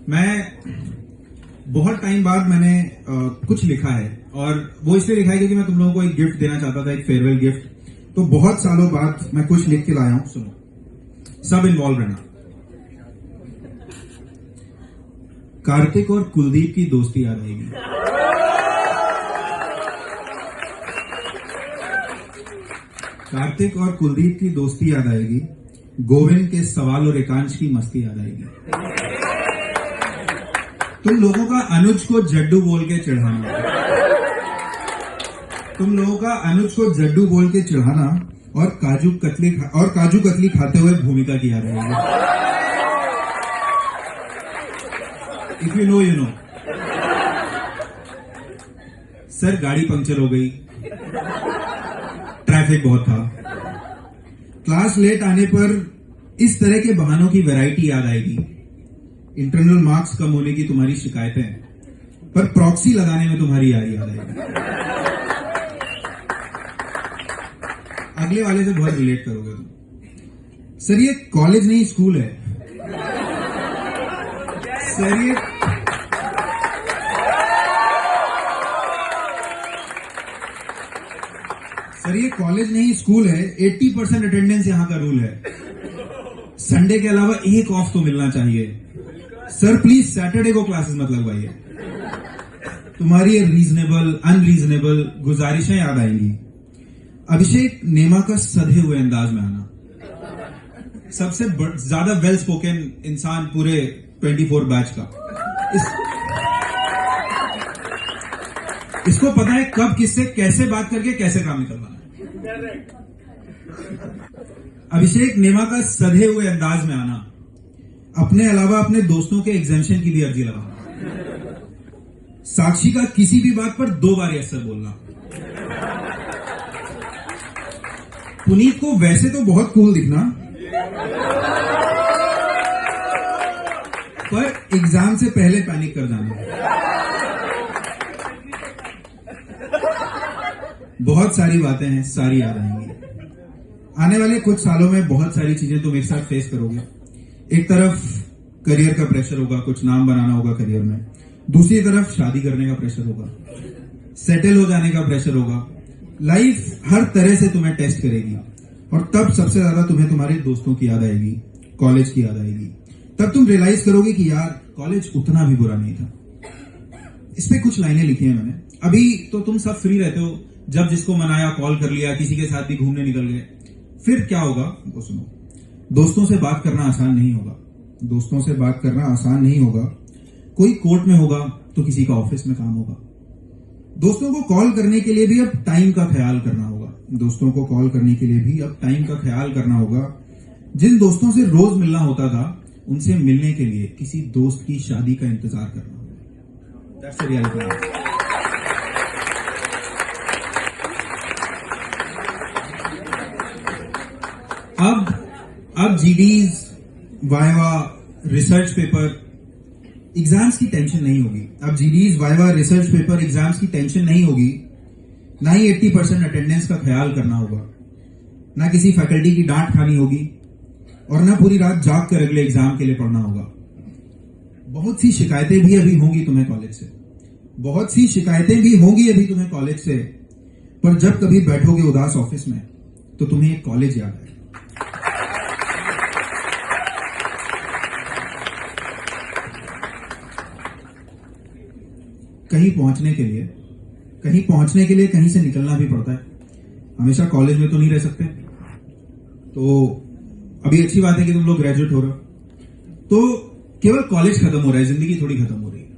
मैं बहुत टाइम बाद मैंने कुछ लिखा है और वो इसलिए लिखा है क्योंकि मैं तुम लोगों को एक गिफ्ट देना चाहता था, एक फेयरवेल गिफ्ट। तो बहुत सालों बाद मैं कुछ लिख के लाया हूं, सुनो, सब इन्वॉल्व रहना। कार्तिक और कुलदीप की दोस्ती याद आएगी। कार्तिक और कुलदीप की दोस्ती याद आएगी। गोविंद के सवाल और एकांश की मस्ती याद आएगी। तुम लोगों का अनुज को जड्डू बोल के चिढ़ाना, तुम लोगों का अनुज को जड्डू बोल के चिढ़ाना और काजू कतली खाते हुए भूमिका की याद आएगी। If you know you know. Sir गाड़ी पंक्चर हो गई, ट्रैफिक बहुत था। क्लास लेट आने पर इस तरह के बहानों की वैरायटी याद आएगी। इंटरनल मार्क्स कम होने की तुम्हारी शिकायतें, पर प्रॉक्सी लगाने में तुम्हारी यारी याद आएगी। अगले वाले से बहुत रिलेट करोगे तुम। सर ये कॉलेज नहीं स्कूल है। सर ये कॉलेज नहीं स्कूल है। 80% अटेंडेंस यहां का रूल है। संडे के अलावा एक ऑफ तो मिलना चाहिए। सर प्लीज सैटरडे को क्लासेस मत लगवाइए। तुम्हारी रीजनेबल अनरीजनेबल गुजारिशें याद आएंगी। अभिषेक नेमा का सधे हुए अंदाज में आना, सबसे ज्यादा वेल स्पोकन इंसान पूरे 24 बैच का। इसको पता है कब किससे कैसे बात करके कैसे काम निकलवाना है। अभिषेक नेमा का सधे हुए अंदाज में आना, अपने अलावा अपने दोस्तों के एग्जामिशन की भी अर्जी लगाना। साक्षी का किसी भी बात पर 2 बार यस सर बोलना। पुनीत को वैसे तो बहुत कूल दिखना, पर एग्जाम से पहले पैनिक कर जाना। बहुत सारी बातें हैं, सारी याद आएंगी। आने वाले कुछ सालों में बहुत सारी चीजें तुम एक साथ फेस करोगे। एक तरफ करियर का प्रेशर होगा, कुछ नाम बनाना होगा करियर में। दूसरी तरफ शादी करने का प्रेशर होगा, सेटल हो जाने का प्रेशर होगा। लाइफ हर तरह से तुम्हें टेस्ट करेगी और तब सबसे ज्यादा तुम्हें तुम्हारे दोस्तों की याद आएगी, कॉलेज की याद आएगी। तब तुम रियलाइज करोगे कि यार कॉलेज उतना भी बुरा नहीं था। इस पे कुछ लाइनें लिखी हैं मैंने। अभी तो तुम सब फ्री रहते हो, जब जिसको मनाया कॉल कर लिया, किसी के साथ भी घूमने निकल गए। फिर क्या होगा वो सुनो। दोस्तों से बात करना आसान नहीं होगा। दोस्तों से बात करना आसान नहीं होगा। कोई कोर्ट में होगा तो किसी का ऑफिस में काम होगा। दोस्तों को कॉल करने के लिए भी अब टाइम का ख्याल करना होगा। दोस्तों को कॉल करने के लिए भी अब टाइम का ख्याल करना होगा। जिन दोस्तों से रोज मिलना होता था, उनसे मिलने के लिए किसी दोस्त की शादी का इंतजार करना होगा। That's the reality. अब GDs, viva, research paper, exams की टेंशन नहीं होगी। अब GDs, viva, research paper, exams की टेंशन नहीं होगी। ना ही 80% अटेंडेंस का ख्याल करना होगा, ना किसी फैकल्टी की डांट खानी होगी और ना पूरी रात जाग कर अगले एग्जाम के लिए पढ़ना होगा। बहुत सी शिकायतें भी अभी होंगी तुम्हें कॉलेज से, बहुत सी शिकायतें भी होंगी अभी तुम्हें कॉलेज से, पर जब कभी बैठोगे उदास ऑफिस में तो तुम्हें एक कॉलेज याद आएगा। कहीं पहुंचने के लिए कहीं से निकलना भी पड़ता है। हमेशा कॉलेज में तो नहीं रह सकते। तो अभी अच्छी बात है कि तुम लोग ग्रेजुएट हो रहे हो, तो केवल कॉलेज खत्म हो रहा है, जिंदगी थोड़ी खत्म हो रही है।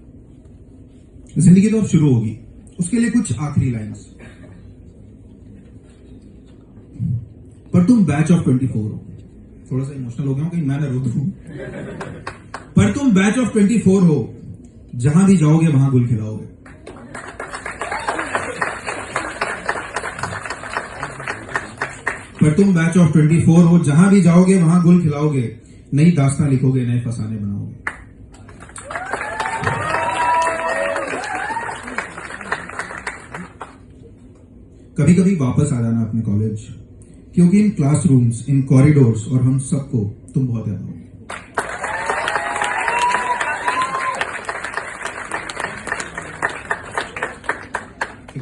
जिंदगी तो अब शुरू होगी। उसके लिए कुछ आखिरी लाइन्स। पर तुम बैच ऑफ 24 हो। थोड़ा सा इमोशनल हो गया हूं, कहीं मैं ना रो दूं। पर तुम बैच ऑफ 24 हो, जहां भी जाओगे वहां गुल खिलाओगे। पर तुम बैच ऑफ 24 हो, जहां भी जाओगे वहां गुल खिलाओगे। नई दास्तां लिखोगे, नए फसाने बनाओगे। कभी कभी वापस आ जाना अपने कॉलेज, क्योंकि इन क्लासरूम्स, इन कॉरिडोर्स और हम सबको तुम बहुत याद आओगे।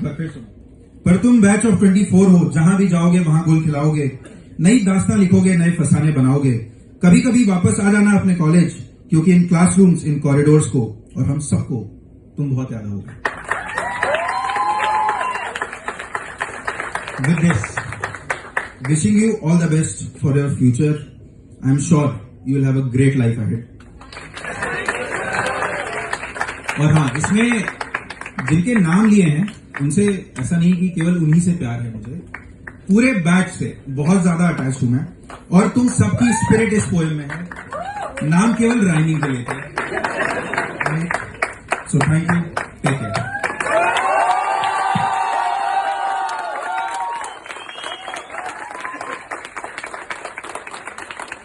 एक बार फिर सुनो। पर तुम बैच ऑफ 24 हो, जहां भी जाओगे वहां गुल खिलाओगे, नई दास्तां लिखोगे, नए फसाने बनाओगे। कभी कभी वापस आ जाना अपने कॉलेज, क्योंकि इन क्लासरूम्स, इन कॉरिडोर्स को और हम सबको तुम बहुत याद आओगे। With this, wishing you all the best for your future. I'm sure you will have a great life ahead. और हाँ, इसमें जिनके नाम लिए हैं उनसे ऐसा नहीं कि केवल उन्हीं से प्यार है मुझे, पूरे बैच से बहुत ज्यादा अटैच हूं मैं, और तुम सबकी स्पिरिट इस पोएम में है। नाम केवल राइमिंग के लिए थे। So thank you, take care.